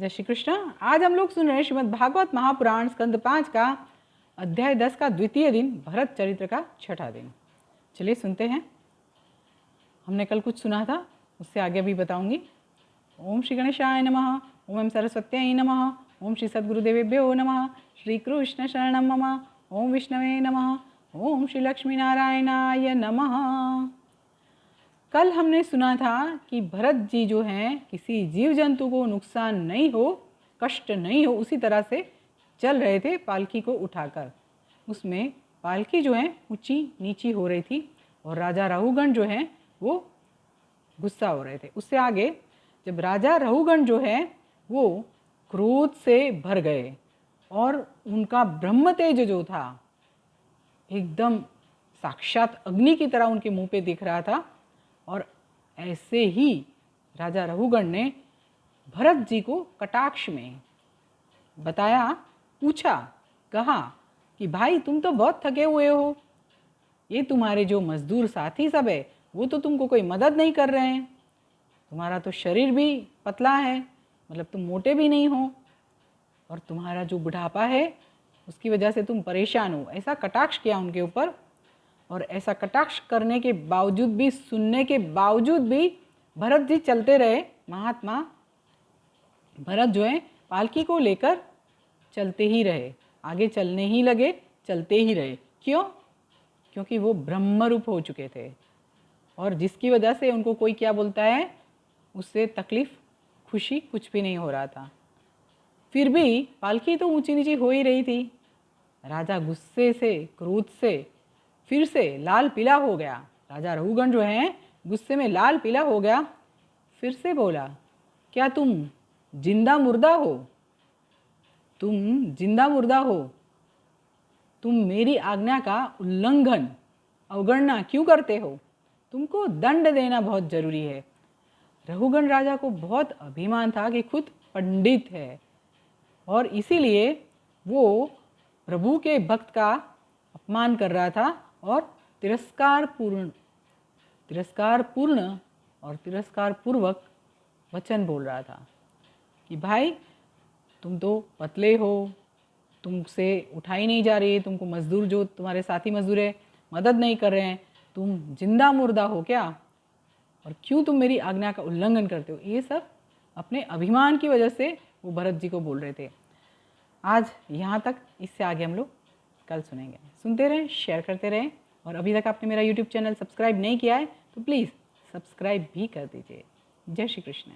जय श्री कृष्ण। आज हम लोग सुन रहे हैं श्रीमद् भागवत महापुराण स्कंद 5 का अध्याय 10 का द्वितीय दिन, भरत चरित्र का छठा दिन। चलिए सुनते हैं। हमने कल कुछ सुना था, उससे आगे भी बताऊंगी। ओम श्री गणेशाय नमः, ओम सरस्वत्यै नमः, ओम श्री सद्गुरुदेवेभ्यो नमः, श्री कृष्ण शरणं मम, ओम विष्णवे नमः, ओम श्री लक्ष्मी नारायणाय नमः। कल हमने सुना था कि भरत जी जो हैं किसी जीव जंतु को नुकसान नहीं हो, कष्ट नहीं हो, उसी तरह से चल रहे थे पालकी को उठाकर। उसमें पालकी जो है ऊंची नीची हो रही थी और राजा रहुगण जो हैं वो गुस्सा हो रहे थे। उससे आगे जब राजा रहुगण जो है वो क्रोध से भर गए और उनका ब्रह्म तेज जो था एकदम साक्षात अग्नि की तरह उनके मुंह पे दिख रहा था। और ऐसे ही राजा रहुगण ने भरत जी को कटाक्ष में बताया, पूछा, कहा कि भाई तुम तो बहुत थके हुए हो, ये तुम्हारे जो मजदूर साथी सब है वो तो तुमको कोई मदद नहीं कर रहे हैं, तुम्हारा तो शरीर भी पतला है, मतलब तुम मोटे भी नहीं हो, और तुम्हारा जो बुढ़ापा है उसकी वजह से तुम परेशान हो। ऐसा कटाक्ष किया उनके ऊपर। और ऐसा कटाक्ष करने के बावजूद भी, सुनने के बावजूद भी भरत जी चलते रहे। महात्मा भरत जो है पालकी को लेकर चलते ही रहे, आगे चलने ही लगे, चलते ही रहे। क्यों? क्योंकि वो ब्रह्मरूप हो चुके थे और जिसकी वजह से उनको कोई क्या बोलता है उससे तकलीफ खुशी कुछ भी नहीं हो रहा था। फिर भी पालकी तो ऊंची नीची हो ही रही थी। राजा गुस्से से, क्रोध से फिर से लाल पीला हो गया। राजा रहुगण जो हैं गुस्से में लाल पीला हो गया। फिर से बोला, क्या तुम जिंदा मुर्दा हो? तुम जिंदा मुर्दा हो? तुम मेरी आज्ञा का उल्लंघन, अवगणना क्यों करते हो? तुमको दंड देना बहुत जरूरी है। रहुगण राजा को बहुत अभिमान था कि खुद पंडित है और इसीलिए वो प्रभु के भक्त का अपमान कर रहा था और तिरस्कार और तिरस्कार पूर्वक वचन बोल रहा था कि भाई तुम तो पतले हो, तुमसे उठाई नहीं जा रही है, तुमको मजदूर जो तुम्हारे साथी मजदूर है मदद नहीं कर रहे हैं, तुम जिंदा मुर्दा हो क्या? और क्यों तुम मेरी आज्ञा का उल्लंघन करते हो? ये सब अपने अभिमान की वजह से वो भरत जी को बोल रहे थे। आज यहाँ तक, इससे आगे हम लोग कल सुनेंगे। सुनते रहें, शेयर करते रहें, और अभी तक आपने मेरा YouTube चैनल सब्सक्राइब नहीं किया है तो प्लीज़ सब्सक्राइब भी कर दीजिए। जय श्री कृष्ण।